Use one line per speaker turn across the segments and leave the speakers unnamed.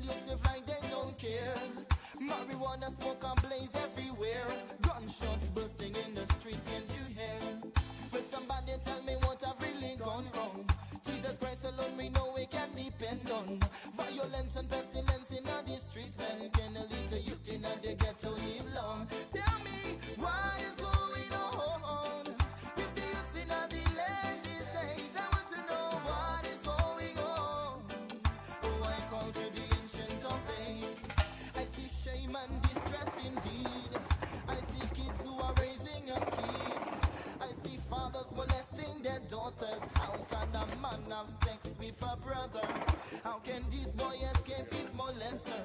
youth live like they don't care. Marijuana smoke and blaze everywhere. Gunshots bursting in the streets, can't you hear? But somebody tell me what I've really gone wrong. Jesus Christ alone we know we can depend on. Violence and pestilence in the streets, man, can lead to youth in the ghetto live long. Tell me what is going on with the youths in the land these days. I want to know what is going on. Oh, I call to the ancient of days. I see shame and distress indeed. I see kids who are raising up kids. I see fathers molesting their daughters. How can a man have sex with a brother? How can this boy escape his molester?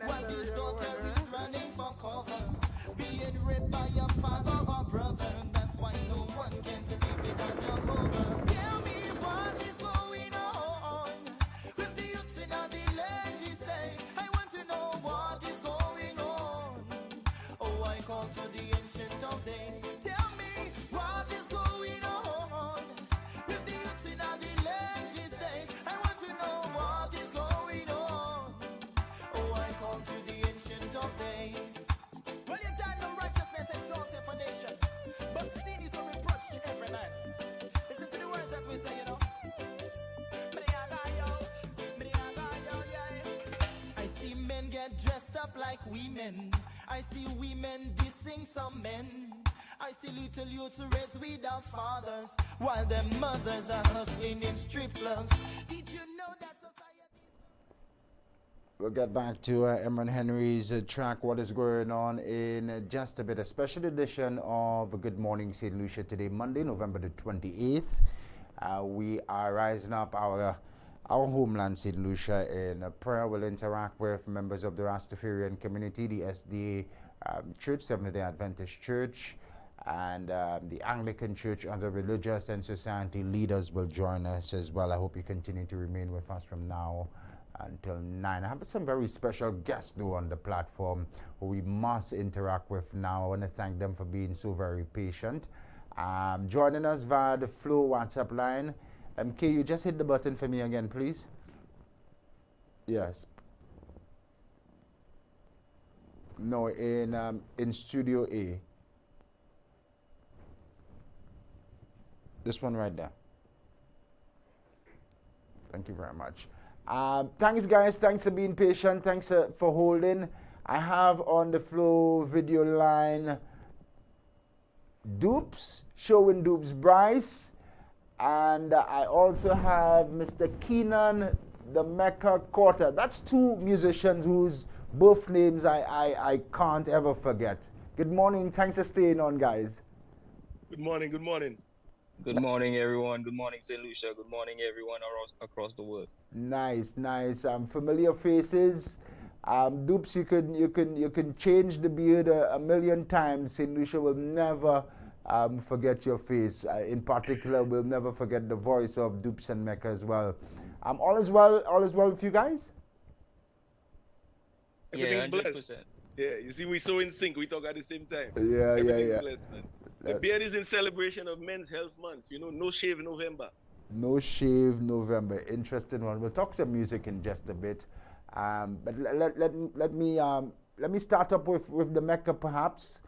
While this daughter is running for cover, being raped by your father or brother. That's why no one can live without Jehovah. Tell me what is going on with the youths in the land these days. I want to know what is going on. Oh, I call to the ancient of days. Tell me what is going on with the youths in the land these days. I want to know what is going on. Oh, I call to the ancient of days. Well, you done no righteousness exalted for nation, but sin is a reproach to every man. Listen to the words that we say, you know. I see men get dressed up like women. I see women dissing some men. I see little youths raised without fathers, while their mothers are hustling in strip clubs. Did you know that society...
We'll get back to Emran Henry's track, What is Going On, in just a bit. A special edition of Good Morning St. Lucia today, Monday, November the 28th. We are rising up our homeland, St. Lucia, in prayer. We'll interact with members of the Rastafarian community, the SDA Church, Seventh-day Adventist Church, and the Anglican Church. Other religious and society leaders will join us as well. I hope you continue to remain with us from now until 9. I have some very special guests though on the platform who we must interact with now. I want to thank them for being so very patient. Joining us via the Flow WhatsApp line. Kay, you just hit the button for me again, please. Yes. No, in Studio A. This one right there. Thank you very much. Thanks, guys. Thanks for being patient. Thanks for holding. I have on the Flow video line Dupes, showing Dupes Bryce. And I also have Mr. Keenan, the Mecca Quarter. That's two musicians whose both names I can't ever forget. Good morning. Thanks for staying on, guys.
Good morning. Good morning.
Good morning, everyone. Good morning, St. Lucia. Good morning, everyone across the world.
Nice, nice. Familiar faces. Dupes, you can change the beard a million times. St. Lucia will never forget your face. In particular, we'll never forget the voice of Dupes and Mecca as well. All is well with you guys?
Everything's blessed. Yeah, you see, we're so in sync. We talk at the same time.
Yeah.
Everything's blessed, man. The beard is in celebration of Men's Health Month. You know, No Shave November.
No Shave November. Interesting one. We'll talk some music in just a bit. But let me start up with the Mecca perhaps.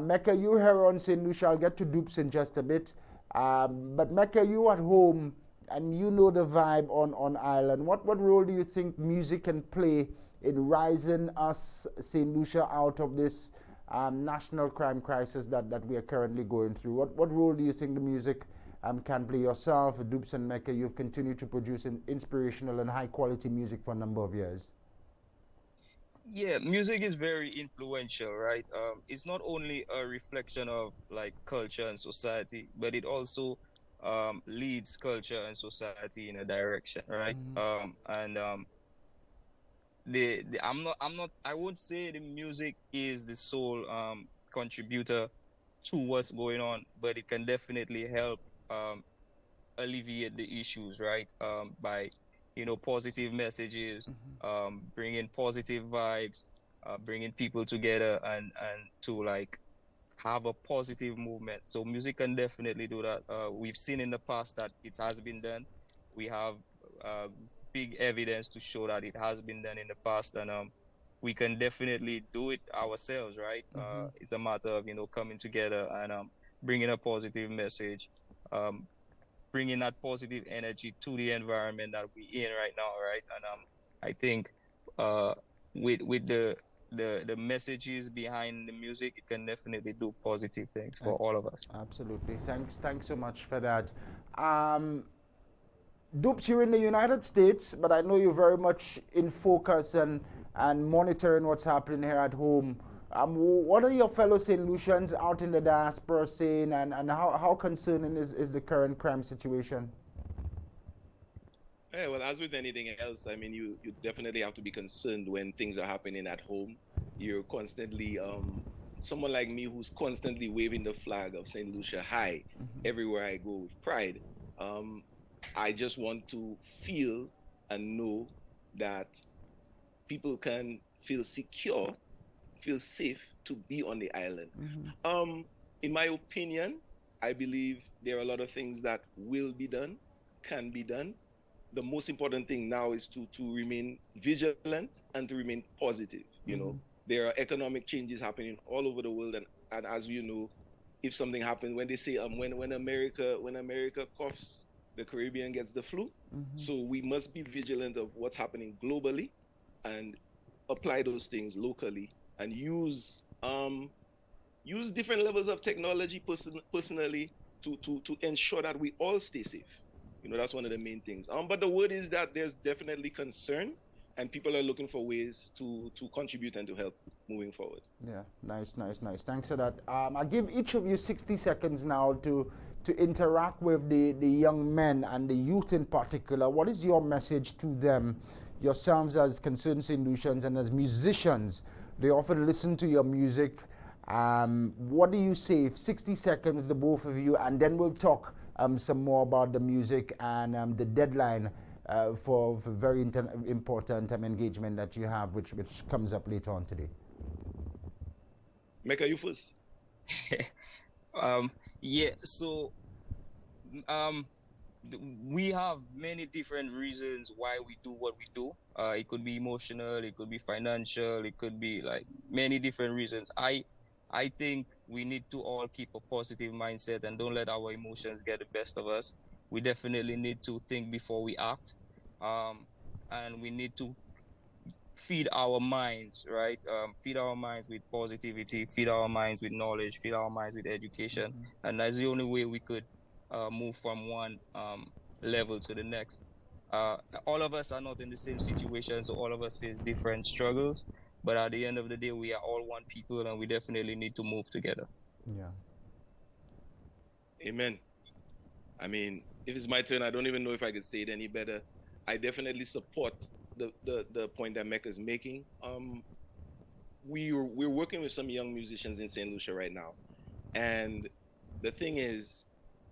Mecca, you here on St. Lucia. I'll get to Dupes in just a bit. But Mecca, you at home and you know the vibe on Ireland. What role do you think music can play in rising us, St. Lucia, out of this national crime crisis that we are currently going through? What role do you think the music can play? Yourself, Dupes and Mecca, you've continued to produce inspirational and high quality music for a number of years.
Yeah, music is very influential, right? It's not only a reflection of like culture and society, but it also leads culture and society in a direction, right? I won't say the music is the sole contributor to what's going on, but it can definitely help alleviate the issues, right? By positive messages, bringing positive vibes, bringing people together, and to like have a positive movement. So music can definitely do that. We've seen in the past that it has been done. We have big evidence to show that it has been done in the past, and we can definitely do it ourselves, right? It's a matter of coming together and bringing a positive message, um, bringing that positive energy to the environment that we're in right now, right? And I think uh, with the messages behind the music, it can definitely do positive things for all of us.
Absolutely. Thanks so much for that. Um, Dupes, you're in the United States, but I know you're very much in focus and monitoring what's happening here at home. What are your fellow St. Lucians out in the diaspora saying, and how concerning is the current crime situation?
Yeah, well, as with anything else, I mean, you definitely have to be concerned when things are happening at home. You're constantly, someone like me who's constantly waving the flag of St. Lucia high everywhere I go with pride. I just want to feel and know that people can feel secure, feel safe to be on the island. In my opinion, I believe there are a lot of things that will be done, can be done. The most important thing now is to remain vigilant and to remain positive. You know, there are economic changes happening all over the world, and as you know, if something happens, when they say when America coughs, the Caribbean gets the flu. So we must be vigilant of what's happening globally and apply those things locally and use different levels of technology personally to ensure that we all stay safe. You know, that's one of the main things. But the word is that there's definitely concern, and people are looking for ways to contribute and to help moving forward.
Yeah, nice. Thanks for that. I give each of you 60 seconds now to interact with the young men and the youth in particular. What is your message to them, yourselves as concerned St. Lucians and as musicians? They often listen to your music. What do you say? 60 seconds, the both of you, and then we'll talk some more about the music and the deadline for very important engagement that you have, which comes up later on today.
Mecca, you first.
Yeah, so we have many different reasons why we do what we do. It could be emotional, it could be financial, it could be like many different reasons. I think we need to all keep a positive mindset and don't let our emotions get the best of us. We definitely need to think before we act, and we need to feed our minds, right? Feed our minds with positivity, feed our minds with knowledge, feed our minds with education, and that's the only way we could move from one level to the next. All of us are not in the same situation, so all of us face different struggles. But at the end of the day, we are all one people, and we definitely need to move together.
Yeah.
Amen. I mean, if it's my turn, I don't even know if I could say it any better. I definitely support the point that Mecca is making. We're working with some young musicians in St. Lucia right now, and the thing is,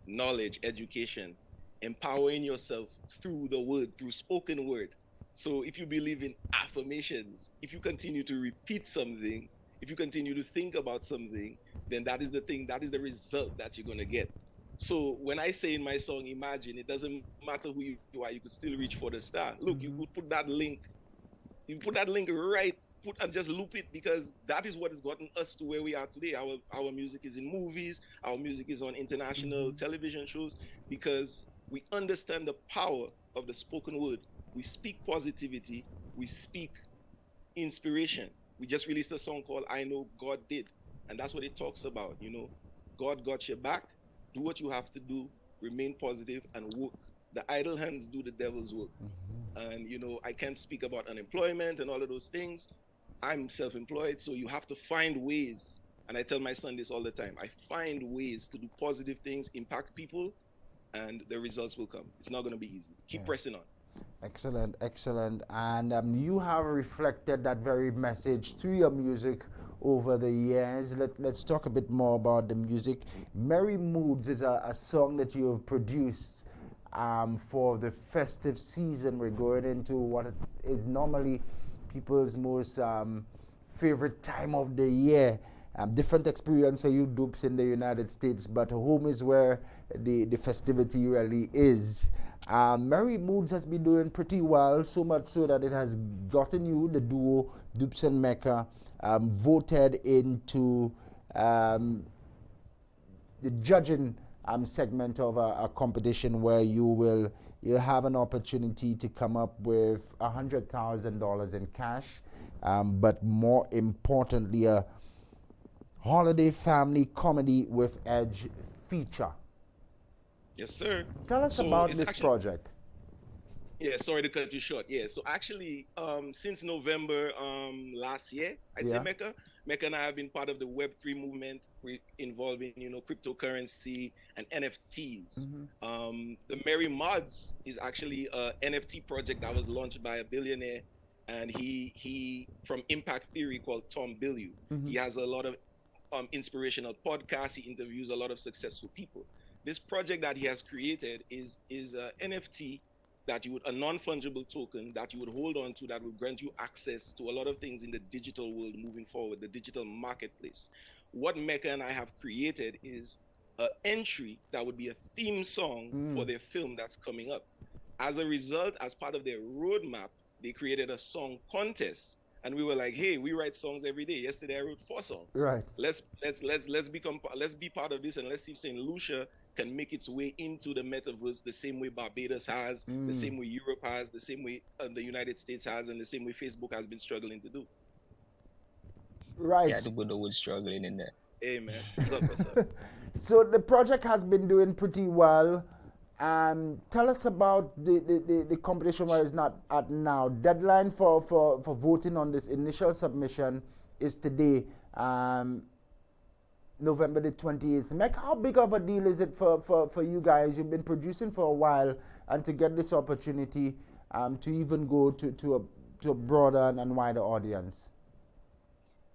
knowledge, education, empowering yourself through the word, through spoken word. So if you believe in affirmations, if you continue to repeat something, if you continue to think about something, then that is the thing, that is the result that you're going to get. So when I say in my song, imagine, it doesn't matter who you are, you could still reach for the star. Look, you could put that link, right, and just loop it, because that is what has gotten us to where we are today. Our music is in movies, our music is on international television shows, because we understand the power of the spoken word. We speak positivity, we speak inspiration. We just released a song called I Know God Did, and that's what it talks about. You know, God got your back. Do what you have to do, remain positive, and work. The idle hands do the devil's work. And you know, I can't speak about unemployment and all of those things. I'm self-employed, so you have to find ways. And I tell my son this all the time. I find ways to do positive things, impact people, and the results will come. It's not going to be easy. Keep pressing on.
Excellent. And you have reflected that very message through your music over the years. Let's talk a bit more about the music. Merry Moods is a song that you have produced for the festive season. We're going into what is normally people's most favorite time of the year. Different experience for you Dupes in the United States, but home is where the festivity really is. Merry Moods has been doing pretty well, so much so that it has gotten you, the duo Dupes and Mecca, voted into the judging segment of a competition where you'll have an opportunity to come up with $100,000 in cash, but more importantly, a holiday family comedy with Edge feature.
Yes, sir.
Tell us about this project.
Yeah, sorry to cut you short. Yeah, so actually, since November last year, I'd say Mecca and I have been part of the Web3 movement involving, cryptocurrency and NFTs. The Merry Mods is actually a NFT project that was launched by a billionaire, and he from Impact Theory, called Tom Bilyeu. He has a lot of inspirational podcasts. He interviews a lot of successful people. This project that he has created is a NFT that a non-fungible token that you would hold on to, that would grant you access to a lot of things in the digital world moving forward, the digital marketplace. What Mecca and I have created is an entry that would be a theme song for their film that's coming up. As a result, as part of their roadmap, they created a song contest. And we were like, hey, we write songs every day. Yesterday I wrote 4 songs.
Right.
Let's be part of this, and let's see if St. Lucia can make its way into the metaverse the same way Barbados has, the same way Europe has, the same way the United States has, and the same way Facebook has been struggling to do.
Right.
Yeah, the good old struggling in there.
Hey, man. What's up?
So the project has been doing pretty well. Tell us about the competition where it's not at now. Deadline for voting on this initial submission is today, November the 28th. Meg, how big of a deal is it for you guys? You've been producing for a while, and to get this opportunity to even go to a broader and wider audience.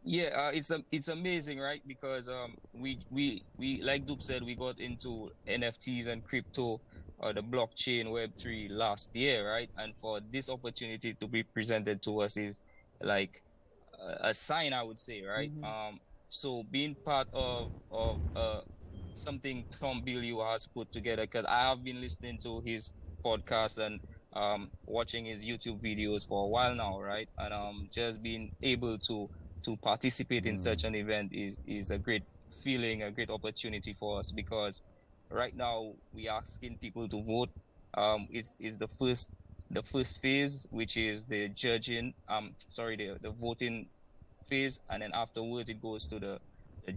Yeah, it's amazing, right? Because we like Dupe said, we got into NFTs and crypto, the blockchain, Web3 last year, right? And for this opportunity to be presented to us is like a sign, I would say, right? So being part of something Tom Bilyeu has put together, because I have been listening to his podcast and watching his YouTube videos for a while now, right? And just being able to participate in such an event is a great feeling, a great opportunity for us, because right now we are asking people to vote. Is the first phase, which is the judging, the voting phase, and then afterwards it goes to the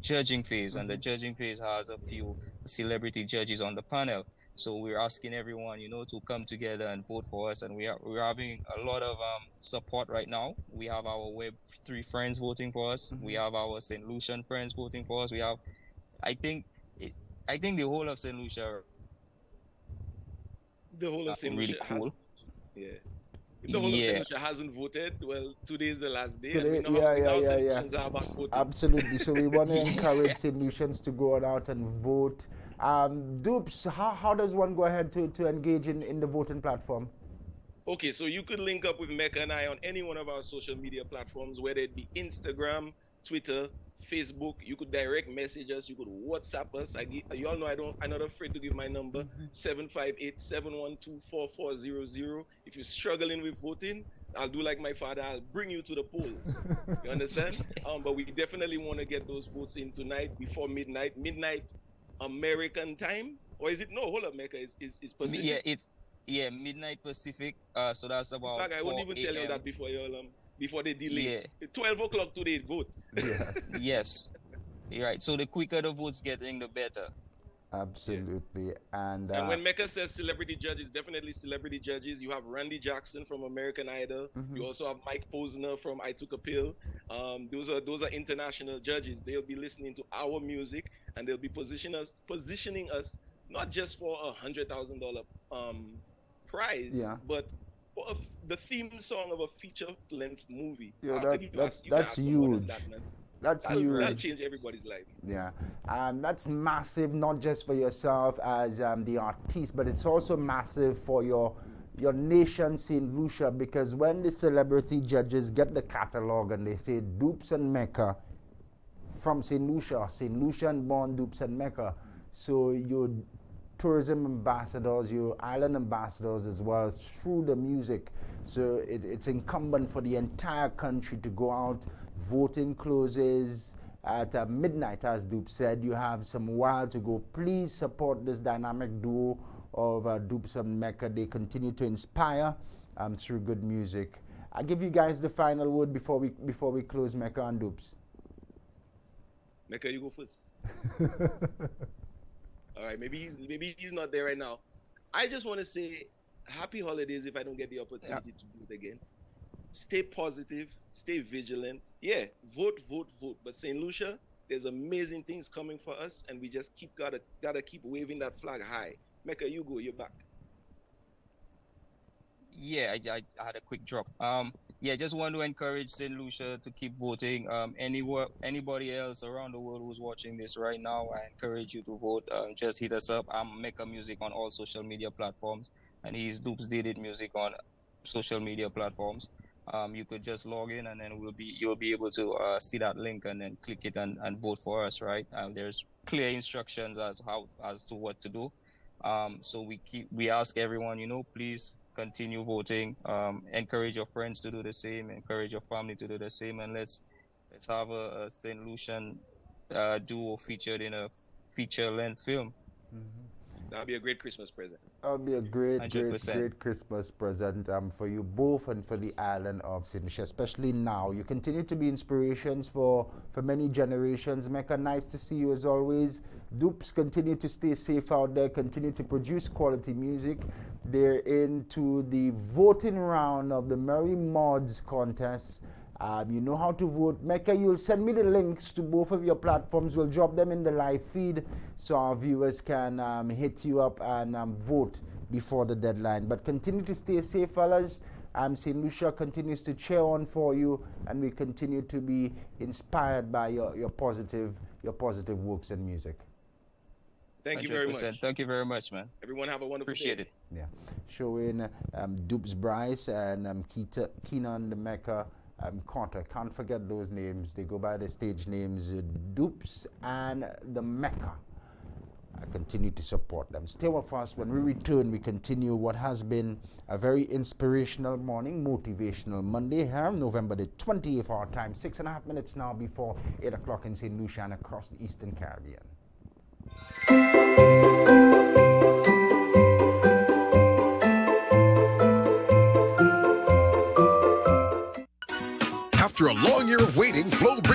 judging phase, and the judging phase has a few celebrity judges on the panel. So we're asking everyone, to come together and vote for us, and we're having a lot of support right now. We have our Web3 friends voting for us. We have our St. Lucian friends voting for us. We have, I think the whole of St. Lucia.
The whole of St. Lucia
really cool.
If the whole of St. Lucia hasn't voted, well, today is the last day.
Today,
and we know how St. Lucians are about voting.
Absolutely. So we want to encourage St. Lucians to go out and vote. Dupes, how does one go ahead to engage in the voting platform?
Okay, so you could link up with Mecca and I on any one of our social media platforms, whether it be Instagram, Twitter, Facebook. You could direct message us. You could WhatsApp us. You all know I'm not afraid to give my number, 758-712-4400. If you're struggling with voting, I'll do like my father. I'll bring you to the polls. You understand? But we definitely want to get those votes in tonight before midnight. Midnight American time, or is it? No, hold up, Mecca. Is Pacific?
Yeah, it's midnight Pacific. So that's about.
Like, I won't even tell you that before they delay. 12 o'clock today, vote.
Yes.
Yes. You're right. So the quicker the votes getting, the better.
Absolutely. And
when Mecca says celebrity judges, definitely celebrity judges. You have Randy Jackson from American Idol. You also have Mike Posner from I Took a Pill. Those are international judges. They'll be listening to our music, and they'll be positioning us not just for $100,000 prize, but for the theme song of a feature-length movie.
That's huge. That's huge.
That'll change everybody's life.
Yeah, that's massive, not just for yourself as the artist, but it's also massive for your nation, St. Lucia, because when the celebrity judges get the catalog and they say Dupes and Mecca from St. Lucia, St. Lucian born Dupes and Mecca, so tourism ambassadors, your island ambassadors as well through the music. So it's incumbent for the entire country to go out. Voting closes at midnight, as Dupe said. You have some while to go. Please support this dynamic duo of Dupes and Mecca. They continue to inspire through good music. I'll give you guys the final word before we close, Mecca and Dupes.
Mecca, you go first. All right, maybe he's not there right now. I just want to say happy holidays if I don't get the opportunity to do it again. Stay positive, stay vigilant. Yeah, vote. But St. Lucia, there's amazing things coming for us, and we just gotta keep waving that flag high. Mecca, you go, you're back.
Yeah, I had a quick drop. Yeah, just want to encourage St. Lucia to keep voting. Anybody else around the world who's watching this right now, I encourage you to vote. Just hit us up. I'm Mecca Music on all social media platforms, and he's Dupes Did It Music on social media platforms. You could just log in, and then you'll be able to see that link and then click it and vote for us, right? There's clear instructions as to what to do. So we ask everyone, please continue voting. Encourage your friends to do the same. Encourage your family to do the same, and let's have a St. Lucian duo featured in a feature-length film.
That'll be a great Christmas present.
That'll be a great
100%.
great Christmas present for you both and for the island of St. Lucia, especially now. You continue to be inspirations for many generations. Mecca, nice to see you as always. Dupes, continue to stay safe out there, continue to produce quality music. They're into the voting round of the Merry Mods contest. You know how to vote. Mecca, you'll send me the links to both of your platforms. We'll drop them in the live feed so our viewers can hit you up and vote before the deadline. But continue to stay safe, fellas. St. Lucia continues to cheer on for you, and we continue to be inspired by your positive works and music.
Thank you very much.
Thank you very much, man.
Everyone have a wonderful
Appreciate
day.
it.
Yeah. Showing Dupes Bryce and Keenan the Mecca Carter. Can't forget those names. They go by the stage names Dupes and the Mecca. I continue to support them. Stay with us. When we return, we continue what has been a very inspirational morning, motivational Monday here, November the 20th, our time, 6.5 minutes now before 8 o'clock in St. Lucia and across the Eastern Caribbean.